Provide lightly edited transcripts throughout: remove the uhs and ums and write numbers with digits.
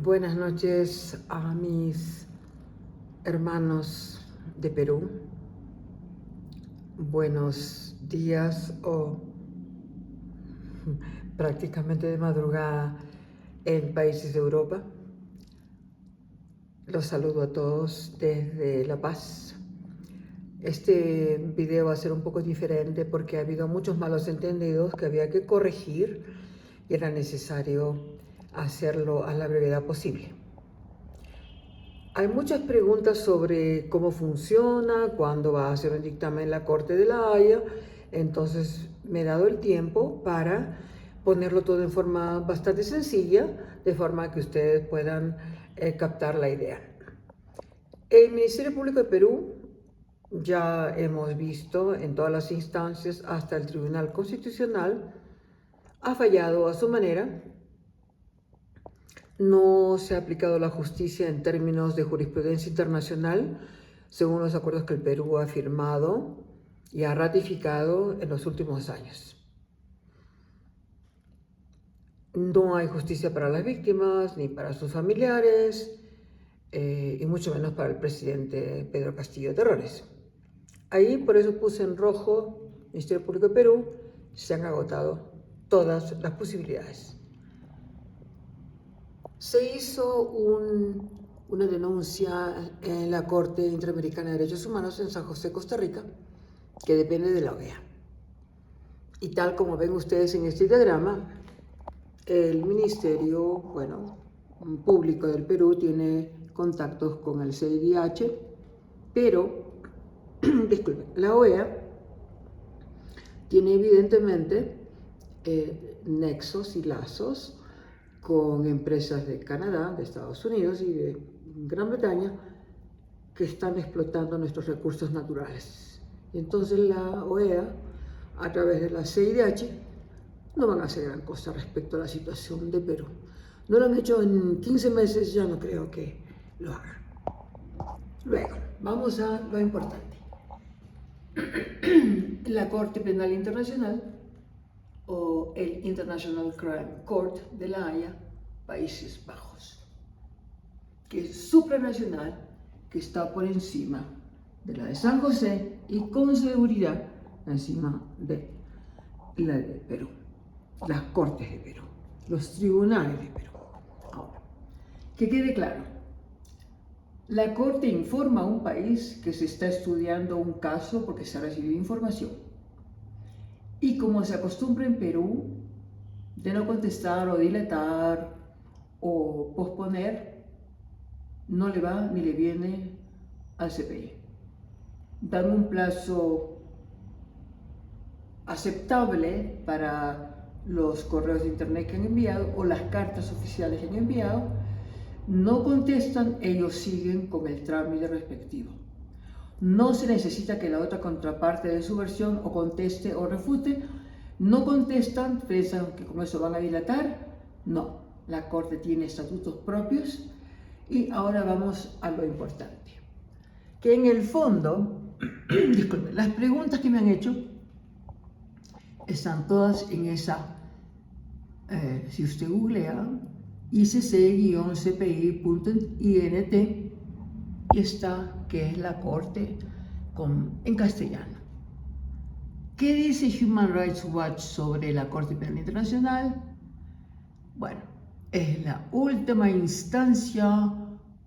Buenas noches a mis hermanos de Perú. Buenos días o prácticamente de madrugada en países de Europa. Los saludo a todos desde La Paz. Este video va a ser un poco diferente porque ha habido muchos malos entendidos que había que corregir y era necesario hacerlo a la brevedad posible. Hay muchas preguntas sobre cómo funciona, cuándo va a hacer un dictamen la Corte de la Haya, entonces me he dado el tiempo para ponerlo todo en forma bastante sencilla, de forma que ustedes puedan captar la idea. El Ministerio Público de Perú, ya hemos visto en todas las instancias, hasta el Tribunal Constitucional, ha fallado a su manera. No se ha aplicado la justicia en términos de jurisprudencia internacional, según los acuerdos que el Perú ha firmado y ha ratificado en los últimos años. No hay justicia para las víctimas ni para sus familiares, y mucho menos para el presidente Pedro Castillo Terrones. Ahí por eso puse en rojo, Ministerio Público de Perú, se han agotado todas las posibilidades. Se hizo una denuncia en la Corte Interamericana de Derechos Humanos en San José, Costa Rica, que depende de la OEA. Y tal como ven ustedes en este diagrama, el Ministerio Público del Perú tiene contactos con el CIDH, pero, disculpen, la OEA tiene evidentemente nexos y lazos con empresas de Canadá, de Estados Unidos y de Gran Bretaña que están explotando nuestros recursos naturales. Y entonces la OEA, a través de la CIDH, no van a hacer gran cosa respecto a la situación de Perú. No lo han hecho en 15 meses, ya no creo que lo hagan. Luego, vamos a lo importante. La Corte Penal Internacional, o el International Crime Court de la Haya, Países Bajos, que es supranacional, que está por encima de la de San José y con seguridad encima de la de Perú, las Cortes de Perú, los tribunales de Perú. Ahora, que quede claro, la Corte informa a un país que se está estudiando un caso porque se ha recibido información. Y como se acostumbra en Perú, de no contestar o dilatar o posponer, no le va ni le viene al CPI. Dan un plazo aceptable para los correos de internet que han enviado o las cartas oficiales que han enviado. No contestan, ellos siguen con el trámite respectivo. No se necesita que la otra contraparte dé su versión o conteste o refute. No contestan, piensan que con eso van a dilatar. No, la Corte tiene estatutos propios. Y ahora vamos a lo importante. Que en el fondo, disculpen, las preguntas que me han hecho están todas en esa, si usted googlea, icc-cpi.int, y está que es la Corte en castellano. ¿Qué dice Human Rights Watch sobre la Corte Penal Internacional? Bueno, es la última instancia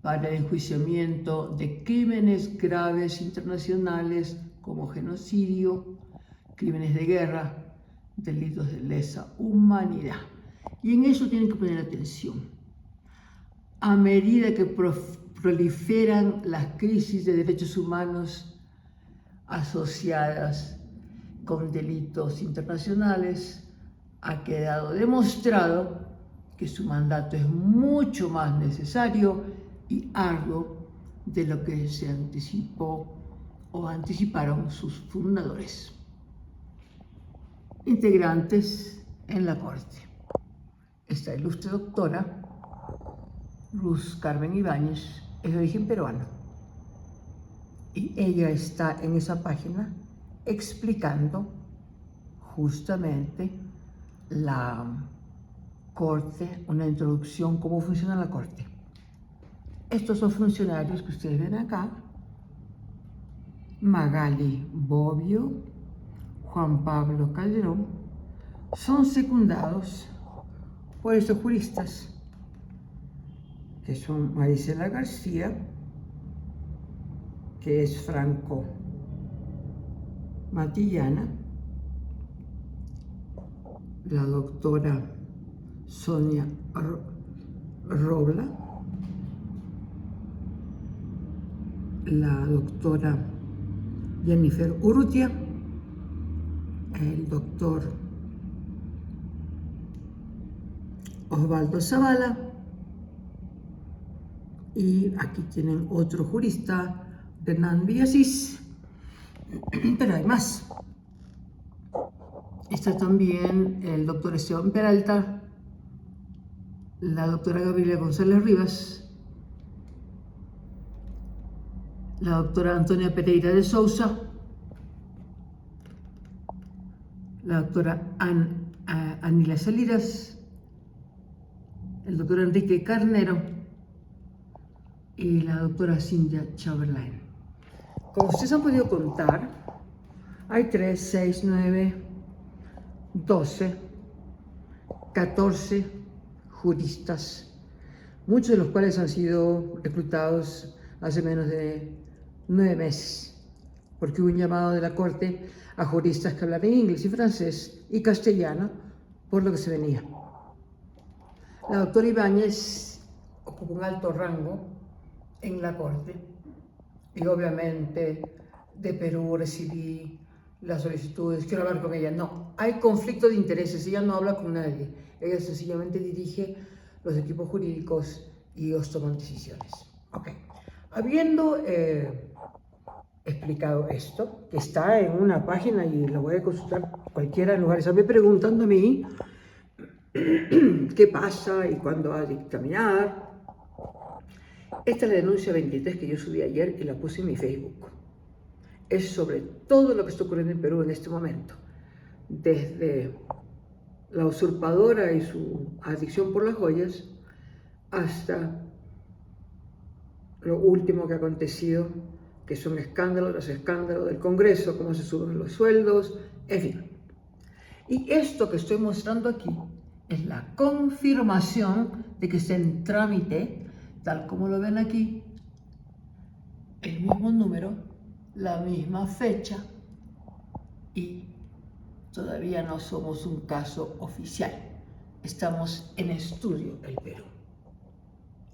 para el enjuiciamiento de crímenes graves internacionales como genocidio, crímenes de guerra, delitos de lesa humanidad. Y en eso tienen que poner atención. A medida que proliferan las crisis de derechos humanos asociadas con delitos internacionales, ha quedado demostrado que su mandato es mucho más necesario y arduo de lo que se anticipó o anticiparon sus fundadores. Integrantes en la Corte. Esta ilustre doctora, Luz Carmen Ibáñez, es de origen peruano. Y ella está en esa página explicando justamente la Corte, una introducción, cómo funciona la Corte. Estos son funcionarios que ustedes ven acá: Magali Bobbio, Juan Pablo Calderón, son secundados por estos juristas, que son Marisela García, que es Franco Matillana, la doctora Sonia Robla, la doctora Jennifer Urrutia, el doctor Osvaldo Zavala, y aquí tienen otro jurista, Hernán Villasís, pero hay más. Está también el doctor Esteban Peralta, la doctora Gabriela González Rivas, la doctora Antonia Pereira de Sousa, la doctora Anila Salinas, el doctor Enrique Carnero y la doctora Cintia Chamberlain. Como ustedes han podido contar, hay 3, 6, 9, 12, 14 juristas, muchos de los cuales han sido reclutados hace menos de 9 meses, porque hubo un llamado de la Corte a juristas que hablaban inglés y francés y castellano, por lo que se venía. La doctora Ibáñez ocupa un alto rango en la Corte y obviamente de Perú recibí las solicitudes, quiero hablar con ella. No, hay conflicto de intereses, ella no habla con nadie, ella sencillamente dirige los equipos jurídicos y ellos toman decisiones. Ok, habiendo explicado esto, que está en una página y la voy a consultar cualquiera en lugar de estarme preguntando a mí qué pasa y cuándo va a dictaminar. Esta es la denuncia 23 que yo subí ayer y la puse en mi Facebook. Es sobre todo lo que está ocurriendo en Perú en este momento, desde la usurpadora y su adicción por las joyas hasta lo último que ha acontecido, que son escándalos tras escándalos del Congreso, cómo se suben los sueldos, en fin. Y esto que estoy mostrando aquí es la confirmación de que está en trámite, tal como lo ven aquí, el mismo número, la misma fecha, y todavía no somos un caso oficial. Estamos en estudio el Perú.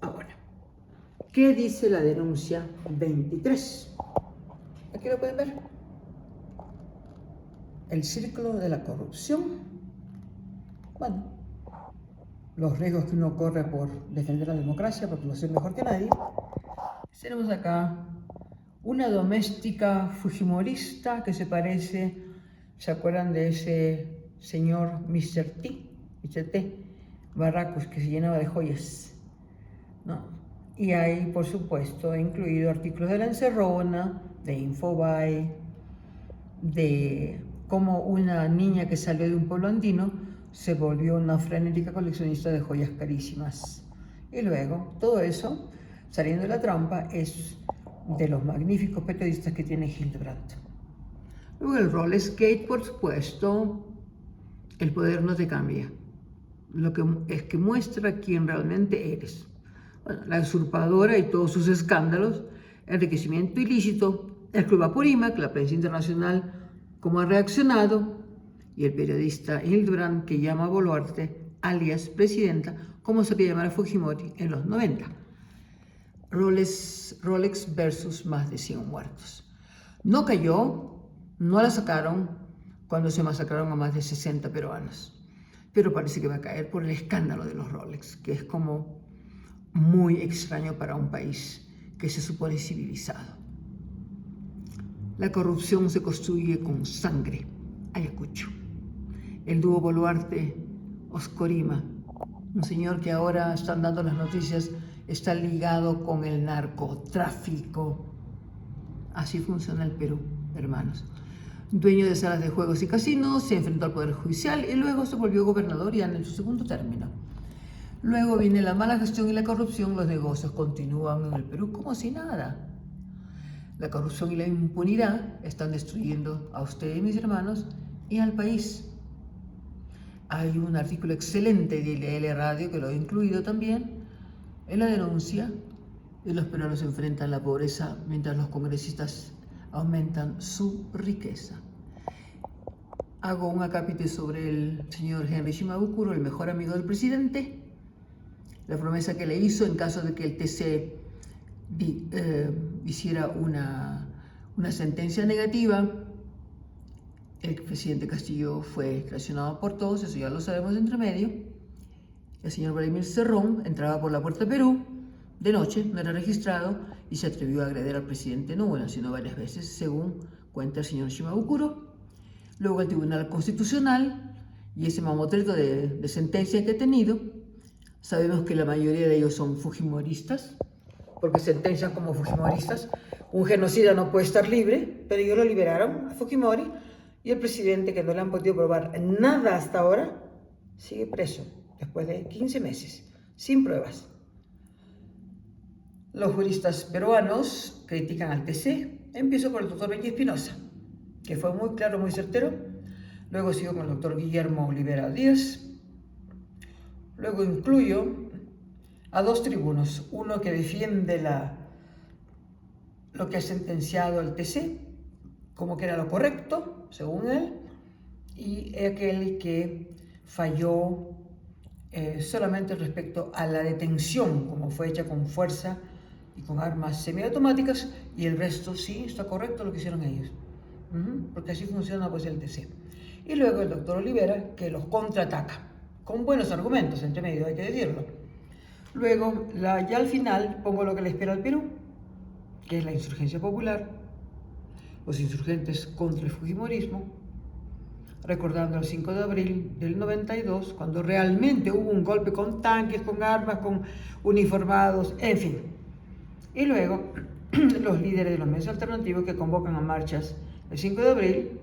Ahora, ¿qué dice la denuncia 23? Aquí lo pueden ver. El círculo de la corrupción. Bueno, los riesgos que uno corre por defender la democracia, porque lo sé mejor que nadie. Tenemos acá una doméstica fujimorista que se parece, ¿se acuerdan de ese señor Mr. T, Barracus, que se llenaba de joyas? ¿No? Y hay, por supuesto, incluido artículos de La Encerrona, de Infobae, de cómo una niña que salió de un pueblo andino se volvió una frenética coleccionista de joyas carísimas. Y luego, todo eso, saliendo de la trampa, es de los magníficos periodistas que tiene Hildebrandt. Luego el Rollerskate, por supuesto, el poder no te cambia. Lo que es que muestra quién realmente eres. Bueno, la usurpadora y todos sus escándalos, enriquecimiento ilícito, el Club Apurímac, la prensa internacional, cómo ha reaccionado, y el periodista Hildebrandt, que llama a Boluarte, alias presidenta, como sabía llamar a Fujimori en los 90. Rolex versus más de 100 muertos. No cayó, no la sacaron cuando se masacraron a más de 60 peruanos, pero parece que va a caer por el escándalo de los Rolex, que es como muy extraño para un país que se supone civilizado. La corrupción se construye con sangre, Ayacucho. El dúo Boluarte-Oscorima, un señor que ahora están dando las noticias, está ligado con el narcotráfico. Así funciona el Perú, hermanos. Dueño de salas de juegos y casinos, se enfrentó al Poder Judicial y luego se volvió gobernador y anda en su segundo término. Luego viene la mala gestión y la corrupción, los negocios continúan en el Perú como si nada. La corrupción y la impunidad están destruyendo a ustedes, mis hermanos, y al país. Hay un artículo excelente de ILL Radio, que lo he incluido también, en la denuncia de los peruanos enfrentan la pobreza mientras los congresistas aumentan su riqueza. Hago un acápite sobre el señor Henry Shimabukuro, el mejor amigo del presidente, la promesa que le hizo en caso de que el TC hiciera una sentencia negativa. El presidente Castillo fue traicionado por todos, eso ya lo sabemos de entre medio. El señor Vladimir Cerrón entraba por la Puerta Perú de noche, no era registrado, y se atrevió a agredir al presidente no una, sino varias veces, según cuenta el señor Shimabukuro. Luego el Tribunal Constitucional y ese mamotreto de sentencias que ha tenido. Sabemos que la mayoría de ellos son fujimoristas, porque sentencian como fujimoristas. Un genocida no puede estar libre, pero ellos lo liberaron a Fujimori, y el presidente, que no le han podido probar nada hasta ahora, sigue preso después de 15 meses, sin pruebas. Los juristas peruanos critican al TC. Empiezo por el doctor Benji Espinosa, que fue muy claro, muy certero. Luego sigo con el doctor Guillermo Olivera Díaz. Luego incluyo a dos tribunos, uno que defiende lo que ha sentenciado el TC, como que era lo correcto, según él, y aquel que falló solamente respecto a la detención, como fue hecha con fuerza y con armas semiautomáticas, y el resto sí está correcto lo que hicieron ellos, porque así funciona pues el TC. Y luego el doctor Olivera, que los contraataca, con buenos argumentos, entre medio, hay que decirlo. Luego, ya al final, pongo lo que le espera al Perú, que es la insurgencia popular, los insurgentes contra el fujimorismo, recordando el 5 de abril del 92, cuando realmente hubo un golpe con tanques, con armas, con uniformados, en fin. Y luego, los líderes de los medios alternativos que convocan a marchas el 5 de abril,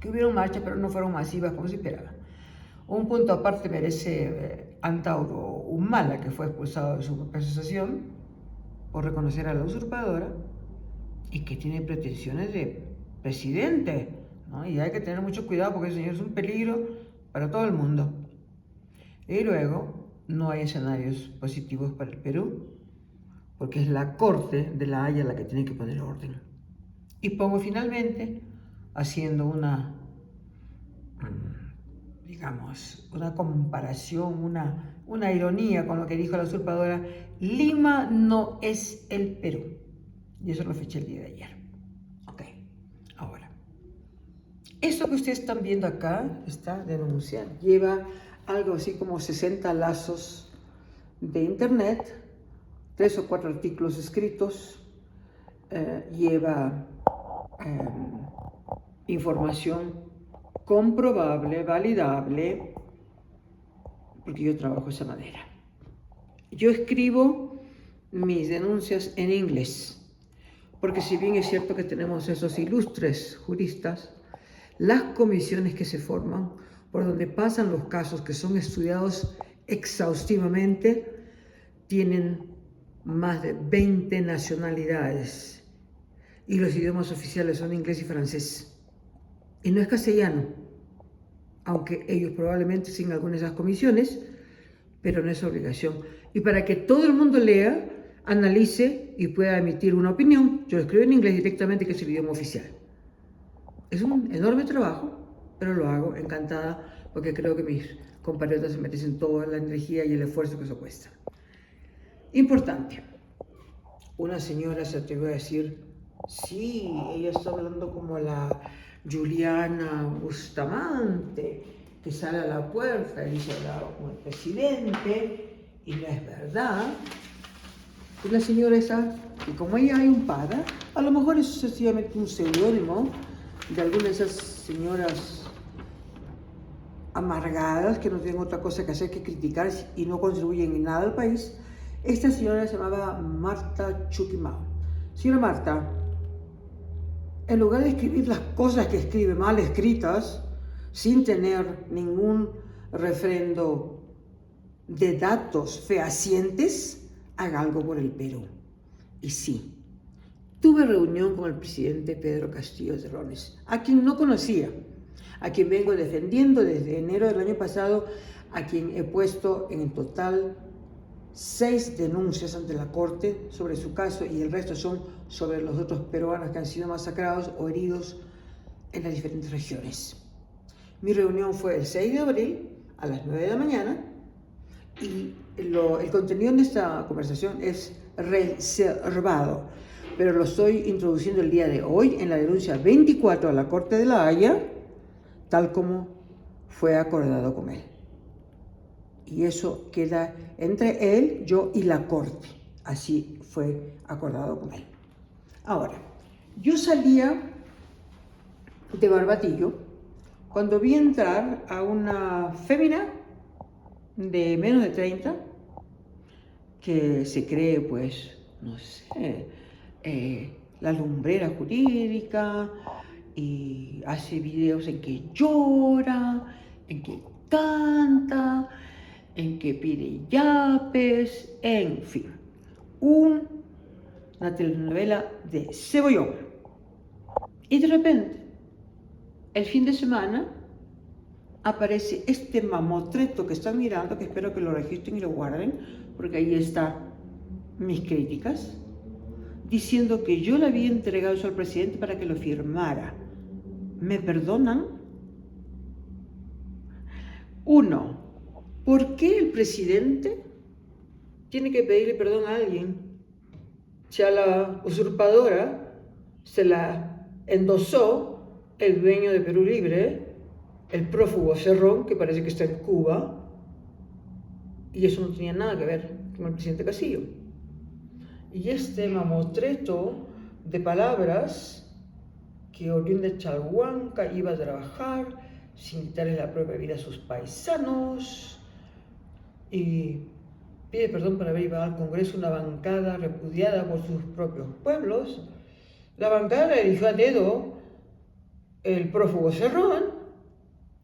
que hubieron marchas, pero no fueron masivas como se esperaba. Un punto aparte merece Antauro Humala, que fue expulsado de su asociación por reconocer a la usurpadora y que tiene pretensiones de presidente, ¿no? Y hay que tener mucho cuidado porque ese señor es un peligro para todo el mundo. Y luego, no hay escenarios positivos para el Perú, porque es la Corte de la Haya la que tiene que poner orden. Y pongo finalmente, haciendo una comparación, una ironía con lo que dijo la usurpadora, Lima no es el Perú. Y eso lo feché el día de ayer. Ok, ahora. Esto que ustedes están viendo acá, esta denuncia, lleva algo así como 60 lazos de internet, 3 o 4 artículos escritos, lleva información comprobable, validable, porque yo trabajo de esa manera. Yo escribo mis denuncias en inglés, porque si bien es cierto que tenemos esos ilustres juristas, las comisiones que se forman, por donde pasan los casos que son estudiados exhaustivamente, tienen más de 20 nacionalidades y los idiomas oficiales son inglés y francés. Y no es castellano, aunque ellos probablemente siguen algunas de esas comisiones, pero no es obligación. Y para que todo el mundo lea, analice y pueda emitir una opinión, yo lo escribo en inglés directamente, que es el idioma oficial. Es un enorme trabajo, pero lo hago encantada porque creo que mis compatriotas se merecen toda la energía y el esfuerzo que eso cuesta. Importante. Una señora se atrevió a decir, sí, ella está hablando como la Juliana Bustamante, que sale a la puerta y dice hablaba con el presidente, y no es verdad. Y la señora esa, y como ella hay un para, a lo mejor es sencillamente un seudónimo de alguna de esas señoras amargadas que no tienen otra cosa que hacer que criticar y no contribuyen en nada al país. Esta señora se llamaba Marta Chuquimao. Señora Marta, en lugar de escribir las cosas que escribe mal escritas, sin tener ningún refrendo de datos fehacientes, haga algo por el Perú. Y sí, tuve reunión con el presidente Pedro Castillo Terrones, a quien no conocía, a quien vengo defendiendo desde enero del año pasado, a quien he puesto en total 6 denuncias ante la Corte sobre su caso, y el resto son sobre los otros peruanos que han sido masacrados o heridos en las diferentes regiones. Mi reunión fue el 6 de abril a las 9 de la mañana y el contenido de esta conversación es reservado, pero lo estoy introduciendo el día de hoy en la denuncia 24 a la Corte de la Haya, tal como fue acordado con él. Y eso queda entre él, yo y la Corte. Así fue acordado con él. Ahora, yo salía de Barbatillo cuando vi entrar a una fémina de menos de 30 que se cree, pues, no sé, la lumbrera jurídica, y hace videos en que llora, en que canta, en que pide yapes, en fin, una telenovela de cebollón. Y de repente, el fin de semana, aparece este mamotreto que están mirando, que espero que lo registren y lo guarden, porque ahí están mis críticas, diciendo que yo le había entregado eso al presidente para que lo firmara. ¿Me perdonan? 1. ¿Por qué el presidente tiene que pedirle perdón a alguien? Si a la usurpadora se la endosó el dueño de Perú Libre, el prófugo Cerrón, que parece que está en Cuba, y eso no tenía nada que ver con el presidente Castillo. Y este mamotreto de palabras que oriundo de Chalhuanca iba a trabajar sin quitarle la propia vida a sus paisanos, y pide perdón por haber llevado al Congreso una bancada repudiada por sus propios pueblos. La bancada la eligió a dedo el prófugo Cerrón,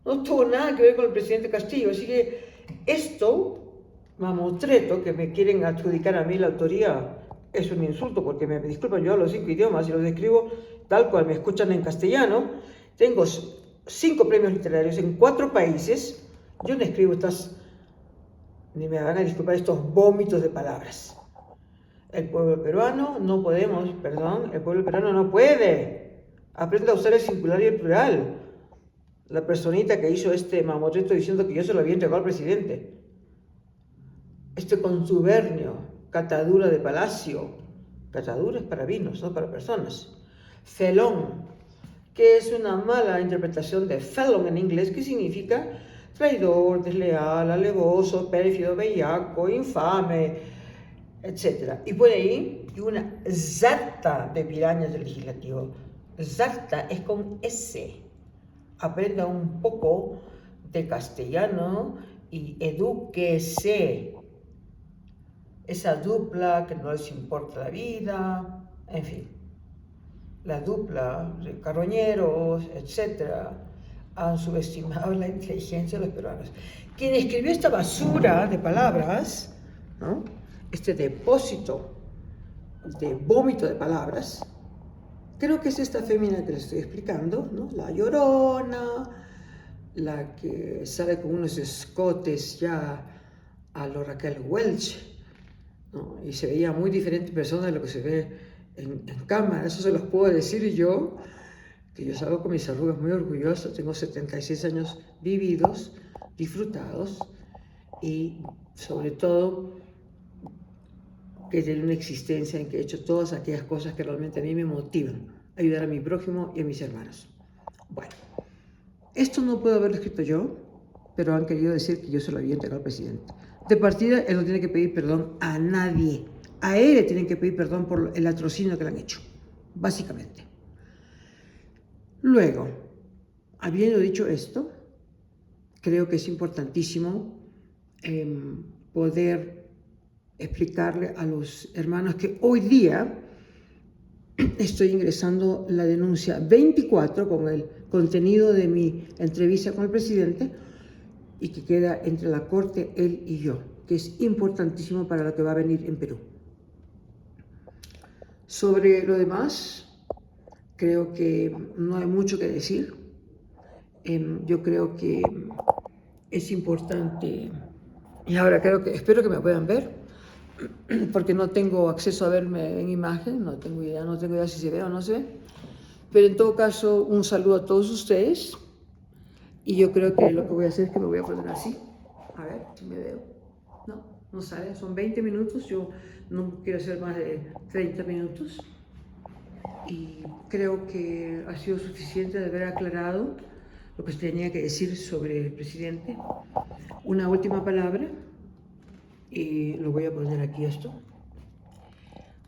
no tuvo nada que ver con el presidente Castillo. Así que esto, mamotreto, que me quieren adjudicar a mí la autoría, es un insulto, porque me disculpan, yo hablo 5 idiomas y los escribo tal cual me escuchan en castellano. Tengo 5 premios literarios en 4 países. Yo no escribo ni me van a disculpar estos vómitos de palabras. El pueblo peruano no podemos, perdón, el pueblo peruano no puede. Aprenda a usar el singular y el plural. La personita que hizo este mamotreto diciendo que yo se lo había entregado al presidente. Este consubernio, catadura de palacio. Catadura es para vinos, no para personas. Felón, que es una mala interpretación de felon en inglés, que significa traidor, desleal, alevoso, pérfido, bellaco, infame, etc. Y por ahí una sarta de pirañas del legislativo. Sarta es con S. Aprenda un poco de castellano y edúquese. Esa dupla que no les importa la vida, en fin. La dupla de carroñeros, etc., han subestimado la inteligencia de los peruanos. Quien escribió esta basura de palabras, ¿no?, este depósito de vómito de palabras, creo que es esta fémina que les estoy explicando, ¿no? La llorona, la que sale con unos escotes ya a lo Raquel Welch, ¿no? Y se veía muy diferente persona de lo que se ve en cámara. Eso se los puedo decir yo, que yo salgo con mis arrugas muy orgulloso. Tengo 76 años vividos, disfrutados, y sobre todo que tiene una existencia en que he hecho todas aquellas cosas que realmente a mí me motivan, ayudar a mi prójimo y a mis hermanos. Bueno, esto no puedo haberlo escrito yo, pero han querido decir que yo se lo había entregado al presidente. De partida, él no tiene que pedir perdón a nadie. A él le tienen que pedir perdón por el latrocinio que le han hecho, básicamente. Luego, habiendo dicho esto, creo que es importantísimo poder explicarle a los hermanos que hoy día estoy ingresando la denuncia 24 con el contenido de mi entrevista con el presidente, y que queda entre la Corte, él y yo. que es importantísimo para lo que va a venir en Perú. Sobre lo demás, creo que no hay mucho que decir. Yo creo que es importante, y ahora espero que me puedan ver, porque no tengo acceso a verme en imagen, no tengo idea si se ve o no se ve, pero en todo caso un saludo a todos ustedes, y yo creo que lo que voy a hacer es que me voy a poner así, a ver si me veo, no sale, son 20 minutos, yo no quiero hacer más de 30 minutos, y creo que ha sido suficiente de haber aclarado lo que se tenía que decir sobre el presidente. Una última palabra, y lo voy a poner aquí esto.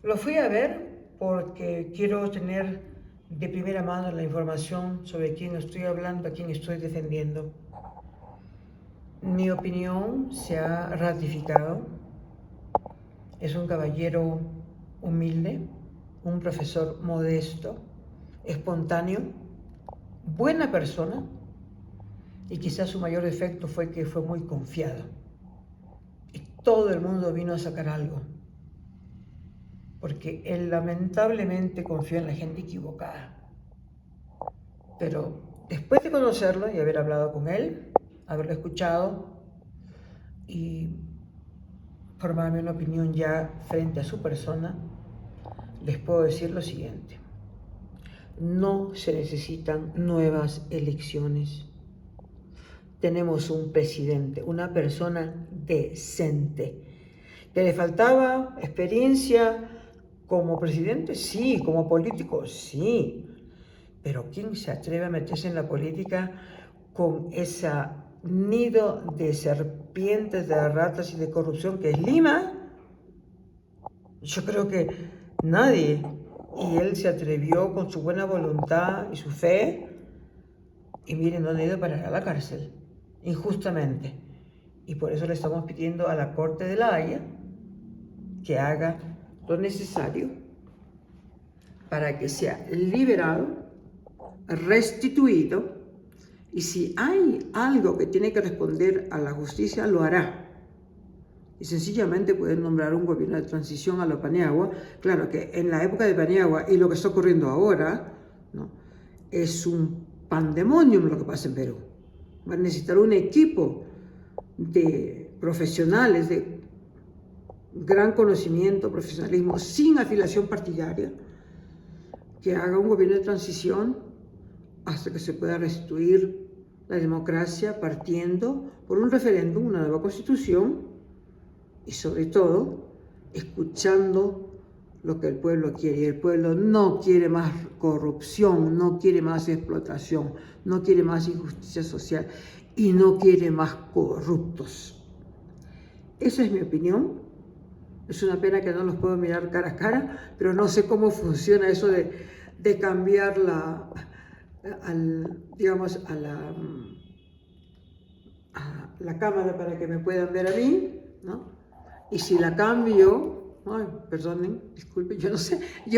Lo fui a ver porque quiero tener de primera mano la información sobre quién estoy hablando, a quién estoy defendiendo. Mi opinión se ha ratificado. Es un caballero humilde, un profesor modesto, espontáneo, buena persona, y quizás su mayor defecto fue que fue muy confiado. Y todo el mundo vino a sacar algo, porque él lamentablemente confió en la gente equivocada. Pero después de conocerlo y haber hablado con él, haberlo escuchado y formarme una opinión ya frente a su persona, les puedo decir lo siguiente: no se necesitan nuevas elecciones. Tenemos un presidente, una persona decente. ¿Que le faltaba experiencia como presidente? Sí. ¿Como político? Sí. Pero ¿quién se atreve a meterse en la política con ese nido de serpientes, de ratas y de corrupción que es Lima? Yo creo que nadie. Y él se atrevió con su buena voluntad y su fe, y miren dónde ha ido a parar, a la cárcel, injustamente. Y por eso le estamos pidiendo a la Corte de La Haya que haga lo necesario para que sea liberado, restituido, y si hay algo que tiene que responder a la justicia, lo hará. Y sencillamente pueden nombrar un gobierno de transición a lo Paniagua. Claro que en la época de Paniagua y lo que está ocurriendo ahora, ¿no?, es un pandemonium lo que pasa en Perú. Va a necesitar un equipo de profesionales de gran conocimiento, profesionalismo, sin afiliación partidaria, que haga un gobierno de transición hasta que se pueda restituir la democracia, partiendo por un referéndum, una nueva constitución, y sobre todo escuchando lo que el pueblo quiere. Y el pueblo no quiere más corrupción, no quiere más explotación, no quiere más injusticia social y no quiere más corruptos. Esa es mi opinión. Es una pena que no los puedo mirar cara a cara, pero no sé cómo funciona eso de cambiar la cámara para que me puedan ver a mí, ¿no? Y si la cambio, ay, perdonen, disculpen, yo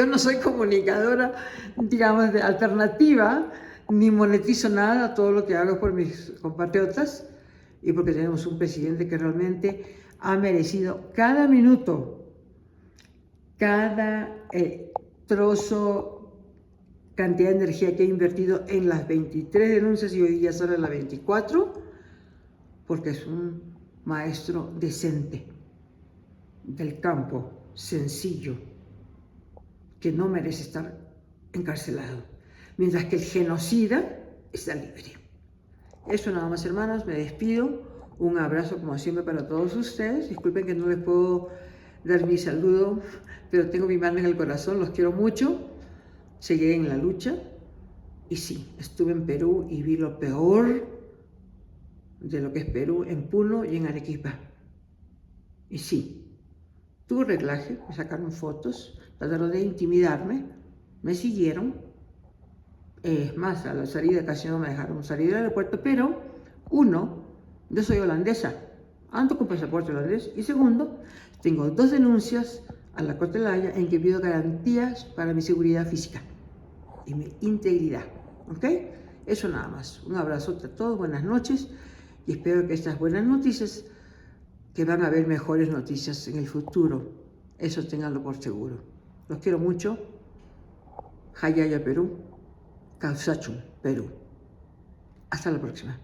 no soy comunicadora, digamos, de alternativa, ni monetizo nada, todo lo que hago es por mis compatriotas y porque tenemos un presidente que realmente ha merecido cada minuto, cada trozo, cantidad de energía que ha invertido en las 23 denuncias y hoy día solo en las 24, porque es un maestro decente, del campo, sencillo, que no merece estar encarcelado, mientras que el genocida está libre. Eso nada más, hermanos, me despido. Un abrazo como siempre para todos ustedes. Disculpen que no les puedo dar mi saludo, pero tengo mi mano en el corazón, los quiero mucho. Seguiré en la lucha. Y sí, estuve en Perú y vi lo peor de lo que es Perú en Puno y en Arequipa. Y sí, tuve reglaje, me sacaron fotos, trataron de intimidarme, me siguieron. Es más, a la salida casi no me dejaron salir del aeropuerto, pero uno, yo soy holandesa, ando con pasaporte holandés, y segundo, tengo 2 denuncias a la Corte de La Haya en que pido garantías para mi seguridad física y mi integridad, ¿ok? Eso nada más. Un abrazote a todos, buenas noches, y espero que estas buenas noticias que van a haber mejores noticias en el futuro. Eso ténganlo por seguro. Los quiero mucho. Jayaya, Perú. Causachum, Perú. Hasta la próxima.